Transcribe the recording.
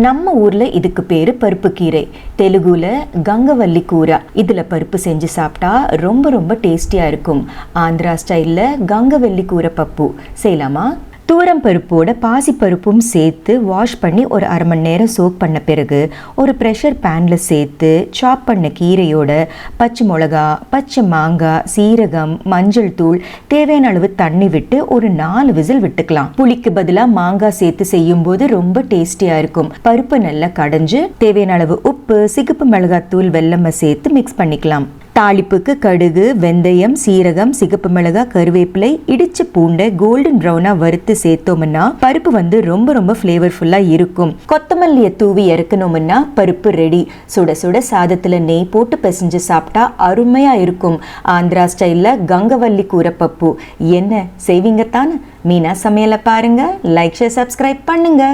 நம்ம ஊர்ல இதுக்கு பேரு பருப்பு கீரை, தெலுங்குல கங்கவல்லி கூரா. இதுல பருப்பு செஞ்சு சாப்பிட்டா ரொம்ப ரொம்ப டேஸ்டியா இருக்கும். ஆந்திரா ஸ்டைல்ல கங்கவல்லி கூரை பப்பு செய்யலாமா? தூரம் பருப்போட பாசி பருப்பும் சேர்த்து வாஷ் பண்ணி ஒரு அரை மணி நேரம் சோக் பண்ண பிறகு ஒரு ப்ரெஷர் பேனில் சேர்த்து சாப் பண்ண கீரையோட பச்சை மிளகா, பச்சை மாங்காய், சீரகம், மஞ்சள் தூள், தேவையான அளவு தண்ணி விட்டு ஒரு 4 விசில் விட்டுக்கலாம். புளிக்கு பதிலாக மாங்காய் சேர்த்து செய்யும் போது ரொம்ப டேஸ்டியா இருக்கும். பருப்பு நல்லா கடைஞ்சு தேவையான அளவு உப்பு, சிகப்பு மிளகாத்தூள், வெல்லமை சேர்த்து மிக்ஸ் பண்ணிக்கலாம். தாளிப்புக்கு கடுகு, வெந்தயம், சீரகம், சிகப்பு மிளகாய், கருவேப்பிலை, இடிச்ச பூண்டை கோல்டன் ப்ரௌனா வறுத்து சேர்த்தோம்னா பருப்பு ரொம்ப ரொம்ப ஃப்ளேவர்ஃபுல்லா இருக்கும். கொத்தமல்லியை தூவி இறக்கணும்னா பருப்பு ரெடி. சுட சுட சாதத்துல நெய் போட்டு பிசைஞ்சு சாப்பிட்டா அருமையா இருக்கும். ஆந்திரா ஸ்டைல்ல கங்கவல்லி கூரை பப்பு. என்ன செய்வீங்க தானே? மீனா சமையலை பாருங்க, லைக், ஷேர், சப்ஸ்கிரைப் பண்ணுங்க.